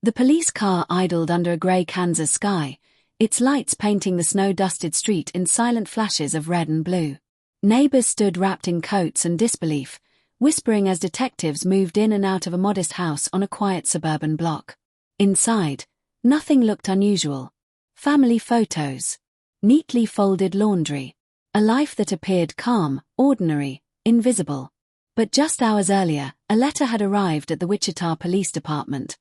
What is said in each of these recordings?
The police car idled under a grey Kansas sky, its lights painting the snow-dusted street in silent flashes of red and blue. Neighbors stood wrapped in coats and disbelief, whispering as detectives moved in and out of a modest house on a quiet suburban block. Inside, nothing looked unusual. Family photos. Neatly folded laundry. A life that appeared calm, ordinary, invisible. But just hours earlier, a letter had arrived at the Wichita Police Department.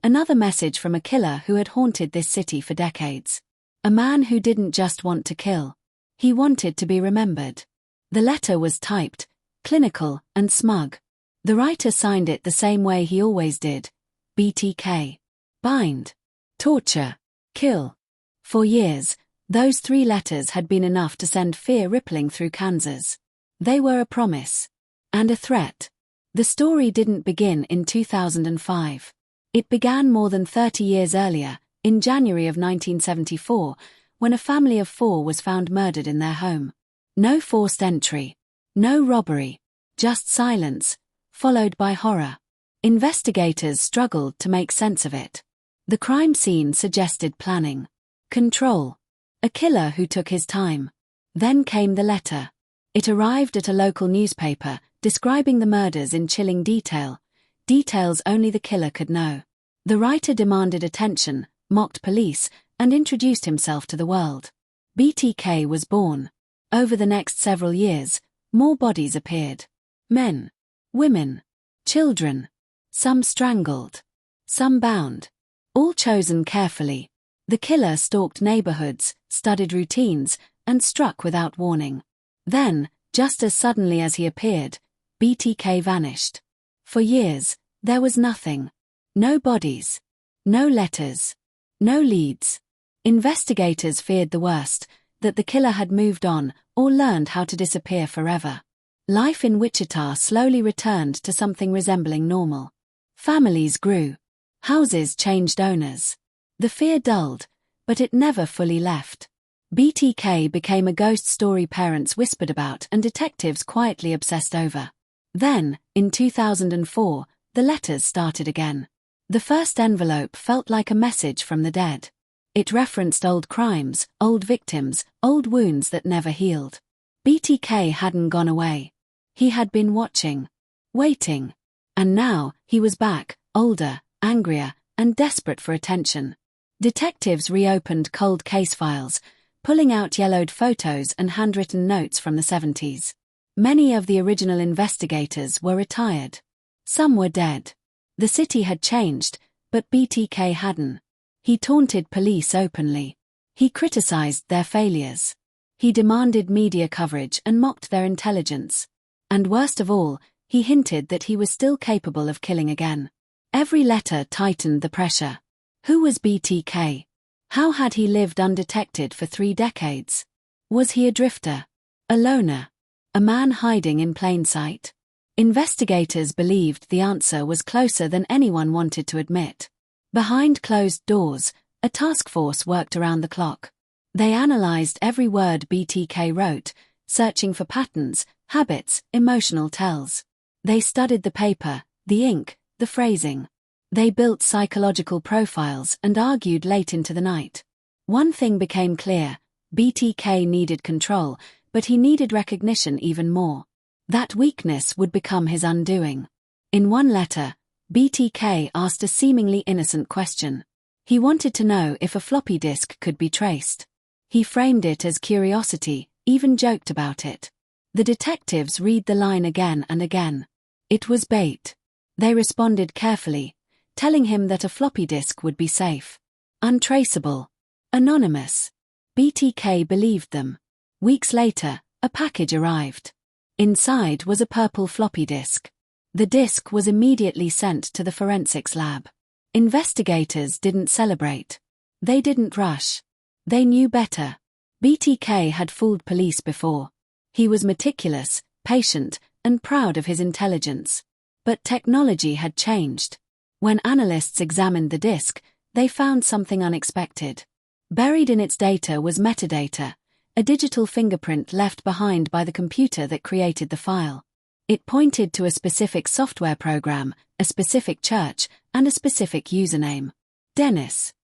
Another message from a killer who had haunted this city for decades. A man who didn't just want to kill. He wanted to be remembered. The letter was typed, clinical, and smug. The writer signed it the same way he always did. BTK. Bind. Torture. Kill. For years, those 3 letters had been enough to send fear rippling through Kansas. They were a promise. And a threat. The story didn't begin in 2005. It began more than 30 years earlier, in January of 1974, when a family of 4 was found murdered in their home. No forced entry. No robbery. Just silence, followed by horror. Investigators struggled to make sense of it. The crime scene suggested planning. Control. A killer who took his time. Then came the letter. It arrived at a local newspaper, describing the murders in chilling detail. Details only the killer could know. The writer demanded attention, mocked police, and introduced himself to the world. BTK was born. Over the next several years, more bodies appeared. Men. Women. Children. Some strangled. Some bound. All chosen carefully. The killer stalked neighborhoods, studied routines, and struck without warning. Then, just as suddenly as he appeared, BTK vanished. For years, there was nothing. No bodies. No letters. No leads. Investigators feared the worst, that the killer had moved on or learned how to disappear forever. Life in Wichita slowly returned to something resembling normal. Families grew. Houses changed owners. The fear dulled, but it never fully left. BTK became a ghost story parents whispered about and detectives quietly obsessed over. Then, in 2004, the letters started again. The first envelope felt like a message from the dead. It referenced old crimes, old victims, old wounds that never healed. BTK hadn't gone away. He had been watching. Waiting. And now, he was back, older, angrier, and desperate for attention. Detectives reopened cold case files, pulling out yellowed photos and handwritten notes from the 70s. Many of the original investigators were retired. Some were dead. The city had changed, but BTK hadn't. He taunted police openly. He criticized their failures. He demanded media coverage and mocked their intelligence. And worst of all, he hinted that he was still capable of killing again. Every letter tightened the pressure. Who was BTK? How had he lived undetected for 3 decades? Was he a drifter? A loner? A man hiding in plain sight? Investigators believed the answer was closer than anyone wanted to admit. Behind closed doors, a task force worked around the clock. They analyzed every word BTK wrote, searching for patterns, habits, emotional tells. They studied the paper, the ink, the phrasing. They built psychological profiles and argued late into the night. One thing became clear: BTK needed control, but he needed recognition even more. That weakness would become his undoing. In one letter, BTK asked a seemingly innocent question. He wanted to know if a floppy disk could be traced. He framed it as curiosity, even joked about it. The detectives read the line again and again. It was bait. They responded carefully, telling him that a floppy disk would be safe. Untraceable. Anonymous. BTK believed them. Weeks later, a package arrived. Inside was a purple floppy disk. The disk was immediately sent to the forensics lab. Investigators didn't celebrate. They didn't rush. They knew better. BTK had fooled police before. He was meticulous, patient, and proud of his intelligence. But technology had changed. When analysts examined the disk, they found something unexpected. Buried in its data was metadata, a digital fingerprint left behind by the computer that created the file. It pointed to a specific software program, a specific church, and a specific username. Dennis.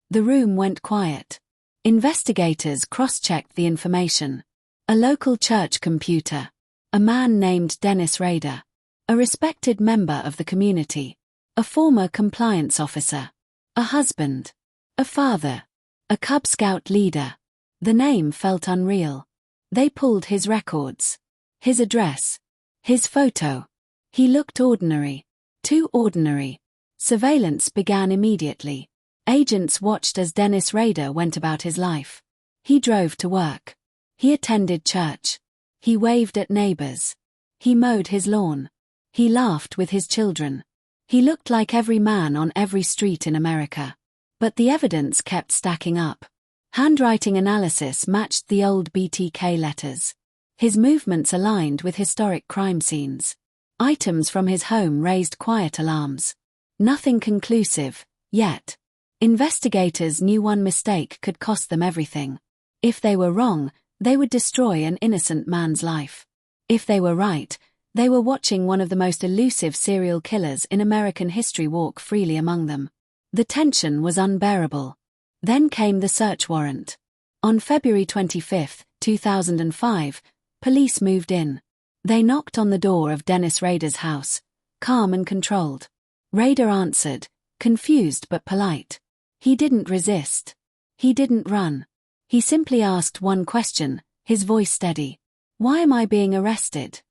The room went quiet. Investigators cross-checked the information. A local church computer. A man named Dennis Rader. A respected member of the community. A former compliance officer. A husband. A father. A Cub Scout leader. The name felt unreal. They pulled his records. His address. His photo. He looked ordinary. Too ordinary. Surveillance began immediately. Agents watched as Dennis Rader went about his life. He drove to work. He attended church. He waved at neighbors. He mowed his lawn. He laughed with his children. He looked like every man on every street in America. But the evidence kept stacking up. Handwriting analysis matched the old BTK letters. His movements aligned with historic crime scenes. Items from his home raised quiet alarms. Nothing conclusive, yet. Investigators knew one mistake could cost them everything. If they were wrong, they would destroy an innocent man's life. If they were right, they were watching one of the most elusive serial killers in American history walk freely among them. The tension was unbearable. Then came the search warrant. On February 25, 2005, police moved in. They knocked on the door of Dennis Rader's house, calm and controlled. Rader answered, confused but polite. He didn't resist. He didn't run. He simply asked one question, his voice steady. Why am I being arrested?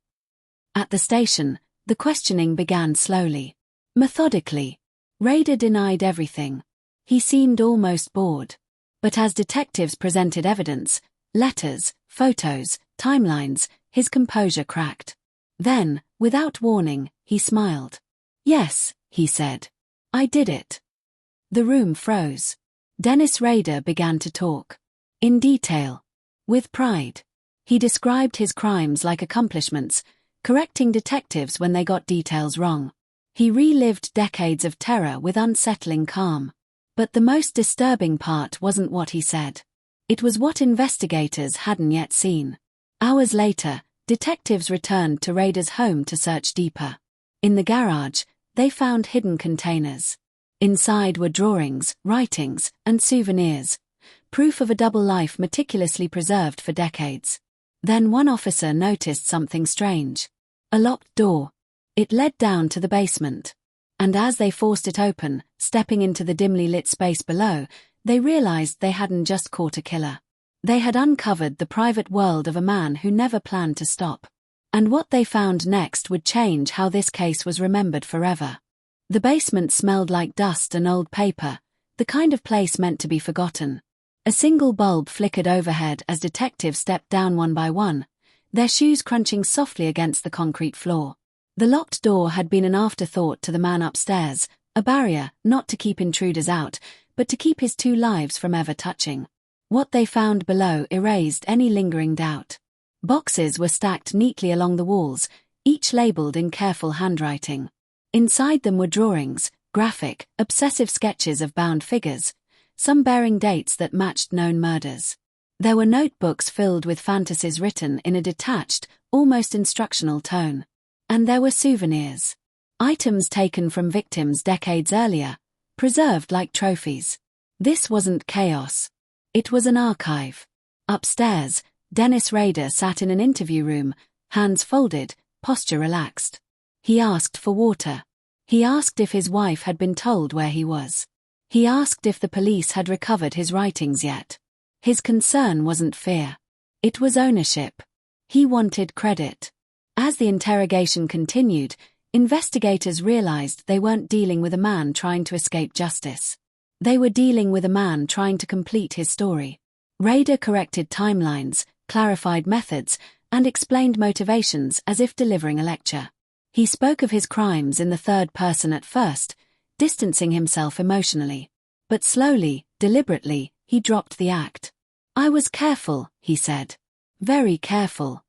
At the station, the questioning began slowly. Methodically. Rader denied everything. He seemed almost bored. But as detectives presented evidence, letters, photos, timelines, his composure cracked. Then, without warning, he smiled. Yes, he said. I did it. The room froze. Dennis Rader began to talk. In detail. With pride. He described his crimes like accomplishments, correcting detectives when they got details wrong. He relived decades of terror with unsettling calm. But the most disturbing part wasn't what he said. It was what investigators hadn't yet seen. Hours later, detectives returned to Rader's home to search deeper. In the garage, they found hidden containers. Inside were drawings, writings, and souvenirs, proof of a double life meticulously preserved for decades. Then one officer noticed something strange. A locked door. It led down to the basement. And as they forced it open, stepping into the dimly lit space below, they realized they hadn't just caught a killer. They had uncovered the private world of a man who never planned to stop. And what they found next would change how this case was remembered forever. The basement smelled like dust and old paper, the kind of place meant to be forgotten. A single bulb flickered overhead as detectives stepped down one by one, their shoes crunching softly against the concrete floor. The locked door had been an afterthought to the man upstairs, a barrier, not to keep intruders out, but to keep his two lives from ever touching. What they found below erased any lingering doubt. Boxes were stacked neatly along the walls, each labeled in careful handwriting. Inside them were drawings, graphic, obsessive sketches of bound figures, some bearing dates that matched known murders. There were notebooks filled with fantasies written in a detached, almost instructional tone. And there were souvenirs. Items taken from victims decades earlier, preserved like trophies. This wasn't chaos. It was an archive. Upstairs, Dennis Rader sat in an interview room, hands folded, posture relaxed. He asked for water. He asked if his wife had been told where he was. He asked if the police had recovered his writings yet. His concern wasn't fear. It was ownership. He wanted credit. As the interrogation continued, investigators realized they weren't dealing with a man trying to escape justice. They were dealing with a man trying to complete his story. Rader corrected timelines, clarified methods, and explained motivations as if delivering a lecture. He spoke of his crimes in the third person at first, distancing himself emotionally. But slowly, deliberately, he dropped the act. I was careful, he said. Very careful.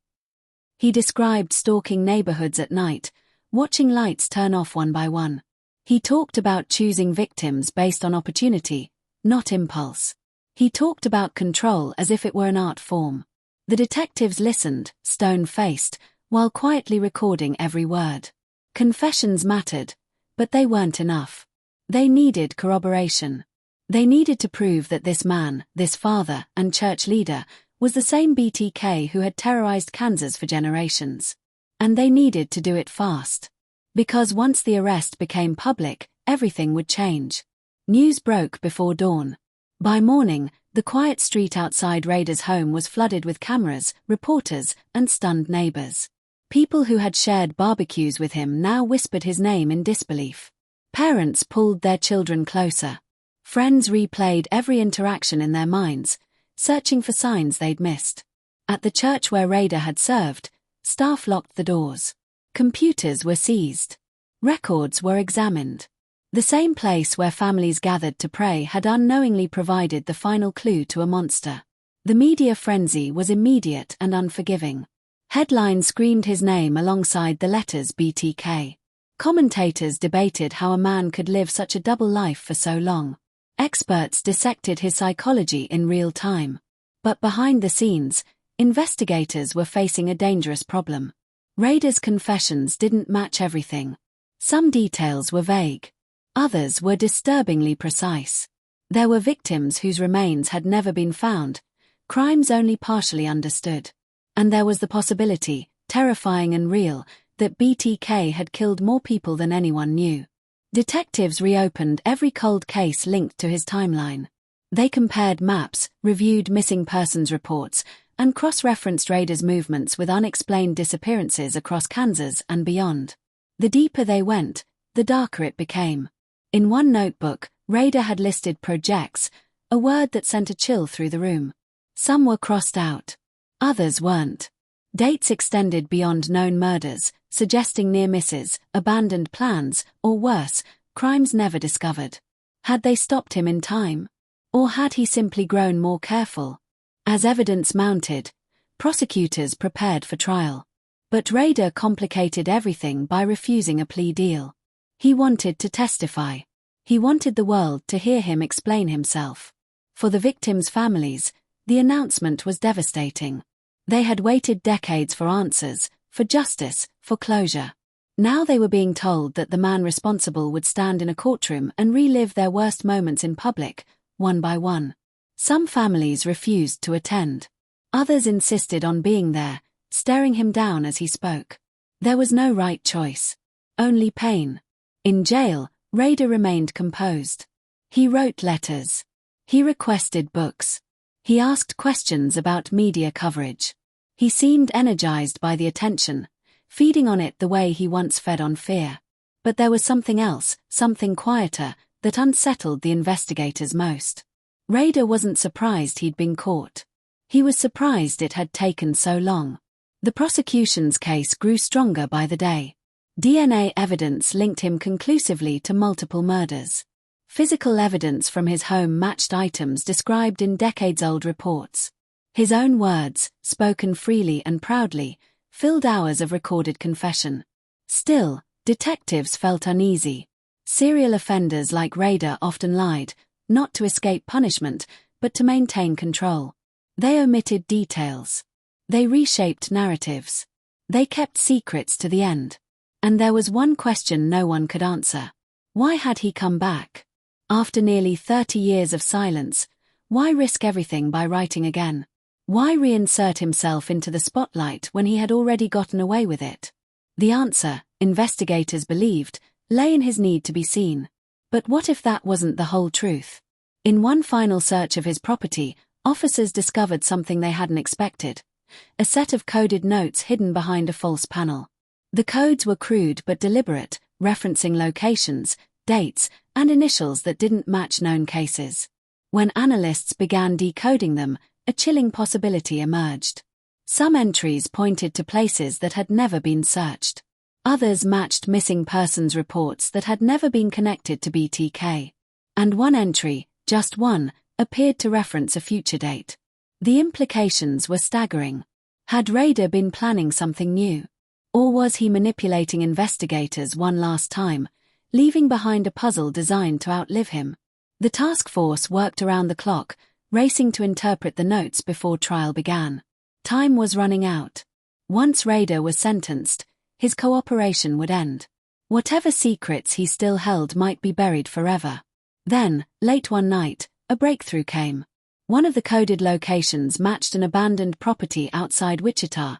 He described stalking neighborhoods at night, watching lights turn off one by one. He talked about choosing victims based on opportunity, not impulse. He talked about control as if it were an art form. The detectives listened, stone-faced, while quietly recording every word. Confessions mattered, but they weren't enough. They needed corroboration. They needed to prove that this man, this father and church leader, was the same BTK who had terrorized Kansas for generations. And they needed to do it fast. Because once the arrest became public, everything would change. News broke before dawn. By morning, the quiet street outside Rader's home was flooded with cameras, reporters, and stunned neighbors. People who had shared barbecues with him now whispered his name in disbelief. Parents pulled their children closer. Friends replayed every interaction in their minds, searching for signs they'd missed. At the church where Rader had served, staff locked the doors. Computers were seized. Records were examined. The same place where families gathered to pray had unknowingly provided the final clue to a monster. The media frenzy was immediate and unforgiving. Headlines screamed his name alongside the letters BTK. Commentators debated how a man could live such a double life for so long. Experts dissected his psychology in real time. But behind the scenes, investigators were facing a dangerous problem. Rader's confessions didn't match everything. Some details were vague. Others were disturbingly precise. There were victims whose remains had never been found, crimes only partially understood. And there was the possibility, terrifying and real, that BTK had killed more people than anyone knew. Detectives reopened every cold case linked to his timeline. They compared maps, reviewed missing persons reports, and cross-referenced Rader's movements with unexplained disappearances across Kansas and beyond. The deeper they went, the darker it became. In one notebook, Rader had listed projects, a word that sent a chill through the room. Some were crossed out. Others weren't. Dates extended beyond known murders, suggesting near misses, abandoned plans, or worse, crimes never discovered. Had they stopped him in time? Or had he simply grown more careful? As evidence mounted, prosecutors prepared for trial. But Rader complicated everything by refusing a plea deal. He wanted to testify. He wanted the world to hear him explain himself. For the victims' families, the announcement was devastating. They had waited decades for answers, for justice, for closure. Now they were being told that the man responsible would stand in a courtroom and relive their worst moments in public, one by one. Some families refused to attend. Others insisted on being there, staring him down as he spoke. There was no right choice. Only pain. In jail, Rader remained composed. He wrote letters. He requested books. He asked questions about media coverage. He seemed energized by the attention, feeding on it the way he once fed on fear. But there was something else, something quieter, that unsettled the investigators most. Rader wasn't surprised he'd been caught. He was surprised it had taken so long. The prosecution's case grew stronger by the day. DNA evidence linked him conclusively to multiple murders. Physical evidence from his home matched items described in decades-old reports. His own words, spoken freely and proudly, filled hours of recorded confession. Still, detectives felt uneasy. Serial offenders like Rader often lied, not to escape punishment, but to maintain control. They omitted details. They reshaped narratives. They kept secrets to the end. And there was one question no one could answer. Why had he come back? After nearly 30 years of silence, why risk everything by writing again? Why reinsert himself into the spotlight when he had already gotten away with it? The answer, investigators believed, lay in his need to be seen. But what if that wasn't the whole truth? In one final search of his property, officers discovered something they hadn't expected. A set of coded notes hidden behind a false panel. The codes were crude but deliberate, referencing locations, dates, and initials that didn't match known cases. When analysts began decoding them, a chilling possibility emerged. Some entries pointed to places that had never been searched. Others matched missing persons reports that had never been connected to BTK. And one entry, just one, appeared to reference a future date. The implications were staggering. Had Rader been planning something new? Or was he manipulating investigators one last time, leaving behind a puzzle designed to outlive him? The task force worked around the clock, racing to interpret the notes before trial began. Time was running out. Once Rader was sentenced, his cooperation would end. Whatever secrets he still held might be buried forever. Then, late one night, a breakthrough came. One of the coded locations matched an abandoned property outside Wichita,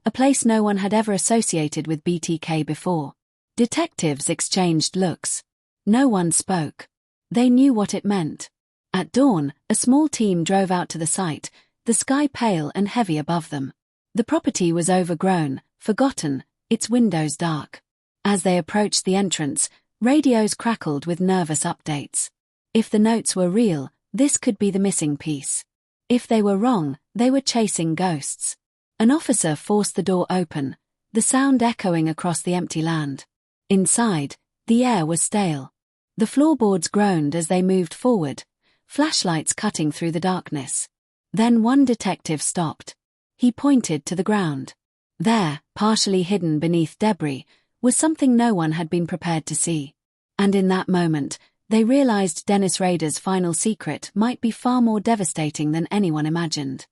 a place no one had ever associated with BTK before. Detectives exchanged looks. No one spoke. They knew what it meant. At dawn, a small team drove out to the site, the sky pale and heavy above them. The property was overgrown, forgotten, its windows dark. As they approached the entrance, radios crackled with nervous updates. If the notes were real, this could be the missing piece. If they were wrong, they were chasing ghosts. An officer forced the door open, the sound echoing across the empty land. Inside, the air was stale. The floorboards groaned as they moved forward, flashlights cutting through the darkness. Then one detective stopped. He pointed to the ground. There, partially hidden beneath debris, was something no one had been prepared to see. And in that moment, they realized Dennis Rader's final secret might be far more devastating than anyone imagined.